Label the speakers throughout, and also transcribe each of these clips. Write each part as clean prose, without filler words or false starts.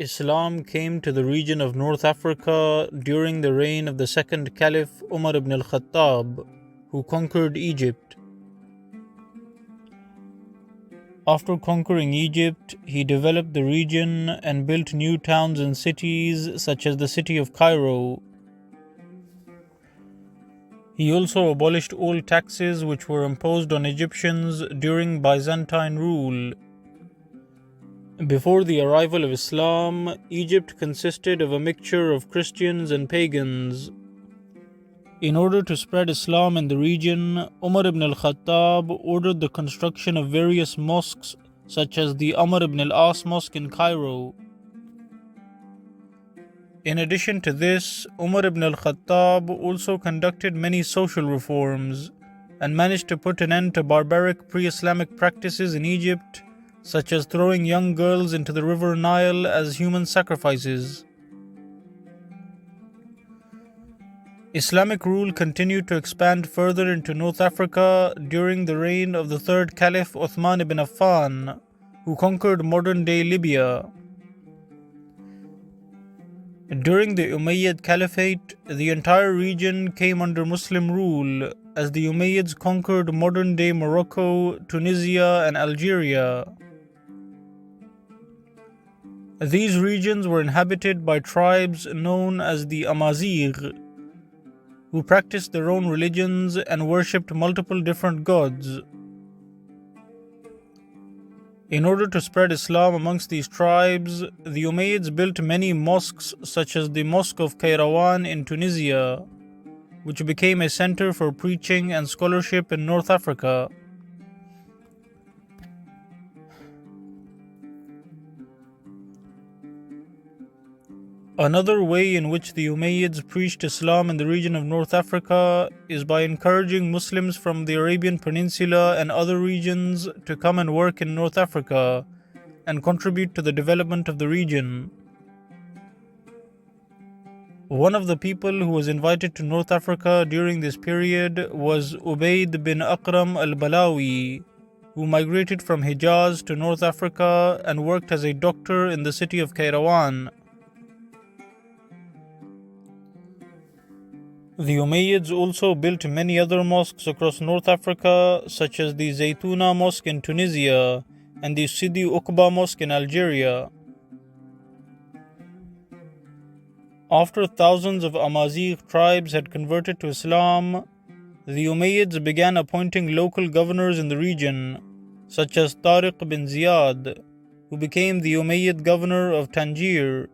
Speaker 1: Islam came to the region of North Africa during the reign of the second Caliph Umar ibn al-Khattab, who conquered Egypt. After conquering Egypt, he developed the region and built new towns and cities such as the city of Cairo. He also abolished all taxes which were imposed on Egyptians during Byzantine rule. Before the arrival of Islam, Egypt consisted of a mixture of Christians and pagans. In order to spread Islam in the region, Umar ibn al-Khattab ordered the construction of various mosques such as the Amr ibn al-As mosque in Cairo. In addition to this, Umar ibn al-Khattab also conducted many social reforms and managed to put an end to barbaric pre-Islamic practices in Egypt, such as throwing young girls into the river Nile as human sacrifices. Islamic rule continued to expand further into North Africa during the reign of the third Caliph Uthman ibn Affan, who conquered modern-day Libya. During the Umayyad Caliphate, the entire region came under Muslim rule as the Umayyads conquered modern-day Morocco, Tunisia, and Algeria. These regions were inhabited by tribes known as the Amazigh, who practiced their own religions and worshipped multiple different gods. In order to spread Islam amongst these tribes, the Umayyads built many mosques such as the Mosque of Kairouan in Tunisia, which became a center for preaching and scholarship in North Africa. Another way in which the Umayyads preached Islam in the region of North Africa is by encouraging Muslims from the Arabian Peninsula and other regions to come and work in North Africa and contribute to the development of the region. One of the people who was invited to North Africa during this period was Ubayd bin Akram al-Balawi, who migrated from Hijaz to North Africa and worked as a doctor in the city of Kairouan. The Umayyads also built many other mosques across North Africa, such as the Zaytuna Mosque in Tunisia and the Sidi Uqba Mosque in Algeria. After thousands of Amazigh tribes had converted to Islam, the Umayyads began appointing local governors in the region, such as Tariq bin Ziyad, who became the Umayyad governor of Tangier.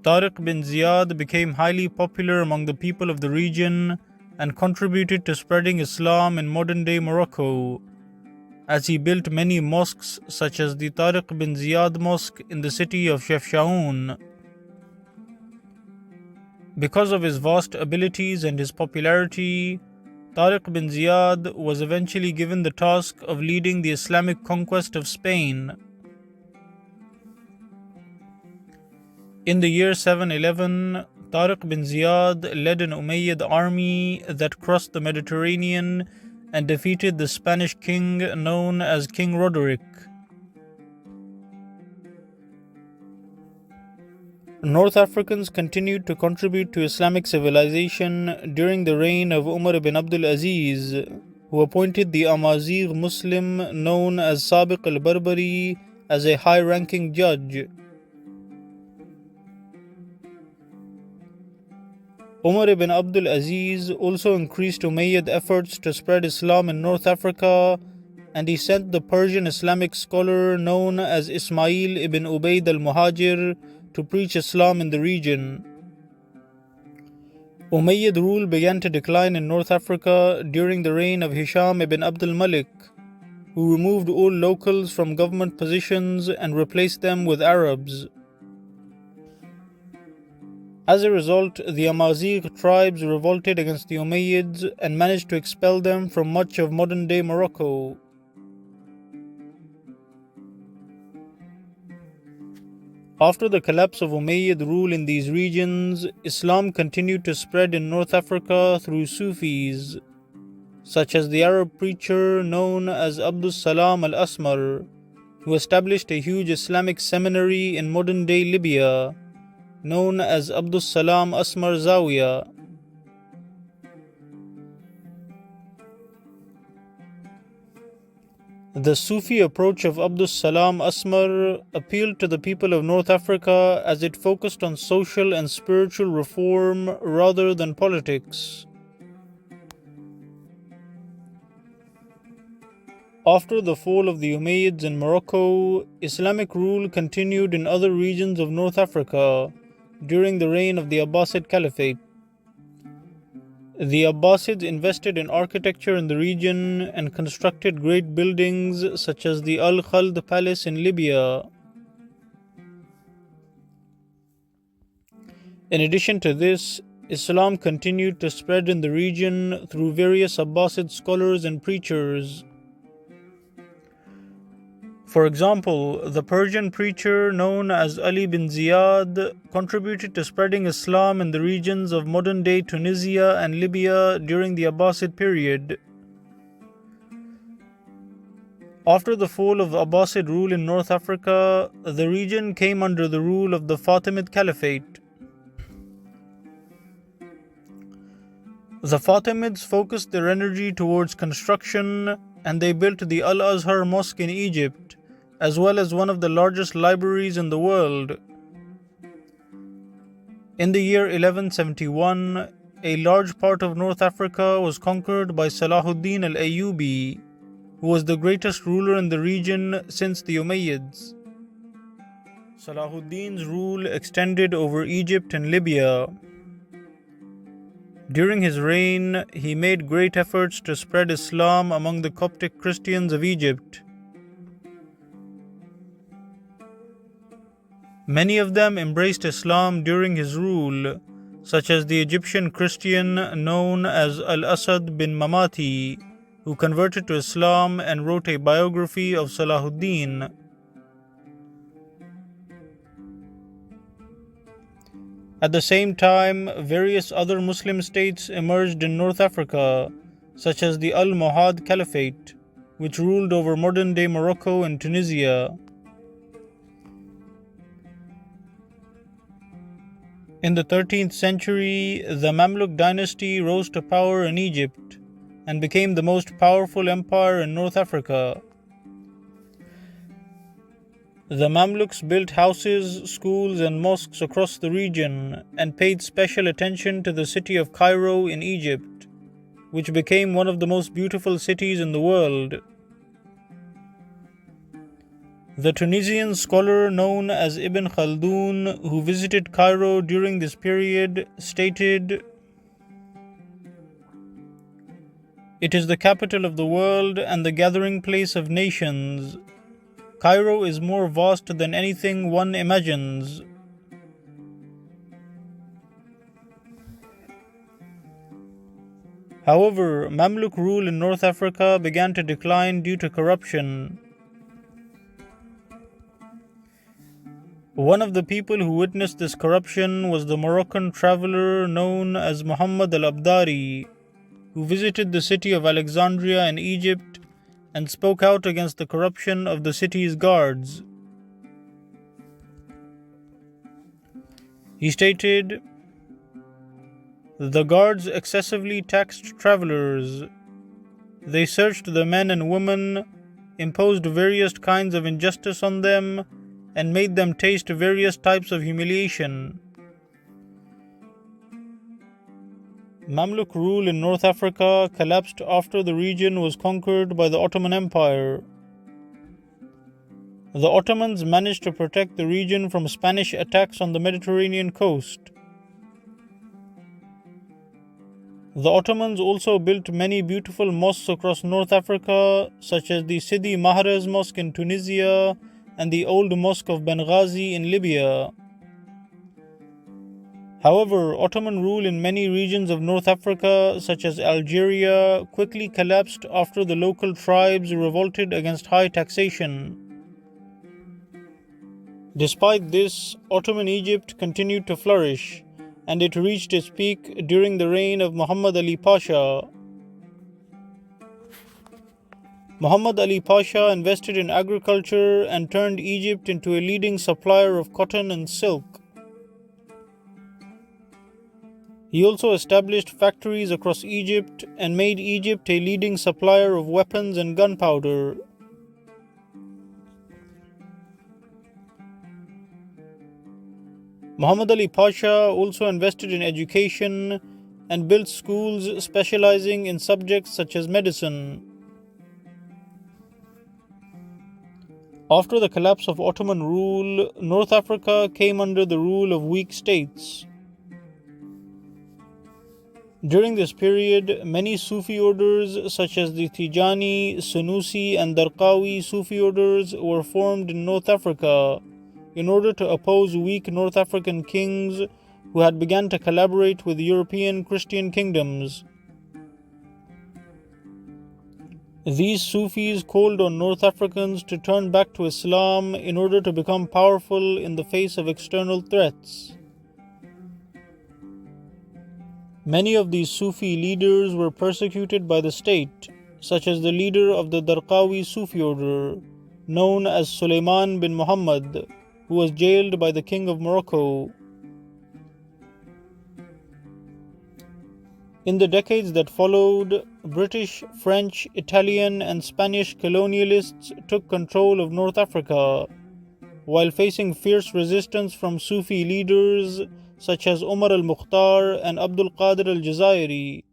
Speaker 1: Tariq bin Ziyad became highly popular among the people of the region and contributed to spreading Islam in modern-day Morocco, as he built many mosques such as the Tariq bin Ziyad Mosque in the city of Chefchaouen. Because of his vast abilities and his popularity, Tariq bin Ziyad was eventually given the task of leading the Islamic conquest of Spain. In the year 711, Tariq bin Ziyad led an Umayyad army that crossed the Mediterranean and defeated the Spanish king known as King Roderick. North Africans continued to contribute to Islamic civilization during the reign of Umar ibn Abdul Aziz, who appointed the Amazigh Muslim known as Sabiq al-Barbari as a high-ranking judge. Umar ibn Abdul Aziz also increased Umayyad efforts to spread Islam in North Africa, and he sent the Persian Islamic scholar known as Ismail ibn Ubayd al-Muhajir to preach Islam in the region. Umayyad rule began to decline in North Africa during the reign of Hisham ibn Abdul Malik, who removed all locals from government positions and replaced them with Arabs. As a result, the Amazigh tribes revolted against the Umayyads and managed to expel them from much of modern-day Morocco. After the collapse of Umayyad rule in these regions, Islam continued to spread in North Africa through Sufis, such as the Arab preacher known as Abdus Salam al-Asmar, who established a huge Islamic seminary in modern-day Libya, known as Abdus Salam Asmar Zawiya. The Sufi approach of Abdus Salam Asmar appealed to the people of North Africa as it focused on social and spiritual reform rather than politics. After the fall of the Umayyads in Morocco, Islamic rule continued in other regions of North Africa during the reign of the Abbasid Caliphate. The Abbasids invested in architecture in the region and constructed great buildings such as the Al-Khald Palace in Libya. In addition to this, Islam continued to spread in the region through various Abbasid scholars and preachers. For example, the Persian preacher known as Ali bin Ziyad contributed to spreading Islam in the regions of modern-day Tunisia and Libya during the Abbasid period. After the fall of Abbasid rule in North Africa, the region came under the rule of the Fatimid Caliphate. The Fatimids focused their energy towards construction, and they built the Al-Azhar Mosque in Egypt, as well as one of the largest libraries in the world. In the year 1171, a large part of North Africa was conquered by Salahuddin al-Ayyubi, who was the greatest ruler in the region since the Umayyads. Salahuddin's rule extended over Egypt and Libya. During his reign, he made great efforts to spread Islam among the Coptic Christians of Egypt. Many of them embraced Islam during his rule, such as the Egyptian Christian known as Al-Asad bin Mamati, who converted to Islam and wrote a biography of Salahuddin. At the same time, various other Muslim states emerged in North Africa, such as the Al-Mohad Caliphate, which ruled over modern-day Morocco and Tunisia. In the 13th century, the Mamluk dynasty rose to power in Egypt and became the most powerful empire in North Africa. The Mamluks built houses, schools, and mosques across the region and paid special attention to the city of Cairo in Egypt, which became one of the most beautiful cities in the world. The Tunisian scholar known as Ibn Khaldun, who visited Cairo during this period, stated, "It is the capital of the world and the gathering place of nations. Cairo is more vast than anything one imagines." However, Mamluk rule in North Africa began to decline due to corruption. One of the people who witnessed this corruption was the Moroccan traveler known as Muhammad al-Abdari, who visited the city of Alexandria in Egypt and spoke out against the corruption of the city's guards. He stated, "The guards excessively taxed travelers. They searched the men and women, imposed various kinds of injustice on them, and made them taste various types of humiliation." Mamluk rule in North Africa collapsed after the region was conquered by the Ottoman Empire. The Ottomans managed to protect the region from Spanish attacks on the Mediterranean coast. The Ottomans also built many beautiful mosques across North Africa, such as the Sidi Mahrez Mosque in Tunisia and the old Mosque of Benghazi in Libya. However, Ottoman rule in many regions of North Africa, such as Algeria, quickly collapsed after the local tribes revolted against high taxation. Despite this, Ottoman Egypt continued to flourish, and it reached its peak during the reign of Muhammad Ali Pasha. Muhammad Ali Pasha invested in agriculture and turned Egypt into a leading supplier of cotton and silk. He also established factories across Egypt and made Egypt a leading supplier of weapons and gunpowder. Muhammad Ali Pasha also invested in education and built schools specializing in subjects such as medicine. After the collapse of Ottoman rule, North Africa came under the rule of weak states. During this period, many Sufi orders such as the Tijani, Sunusi and Darqawi Sufi orders were formed in North Africa in order to oppose weak North African kings who had begun to collaborate with European Christian kingdoms. These Sufis called on North Africans to turn back to Islam in order to become powerful in the face of external threats. Many of these Sufi leaders were persecuted by the state, such as the leader of the Darqawi Sufi order, known as Suleiman bin Muhammad, who was jailed by the King of Morocco. In the decades that followed, British, French, Italian, and Spanish colonialists took control of North Africa, while facing fierce resistance from Sufi leaders such as Umar al-Mukhtar and Abdul Qadir al-Jazairi.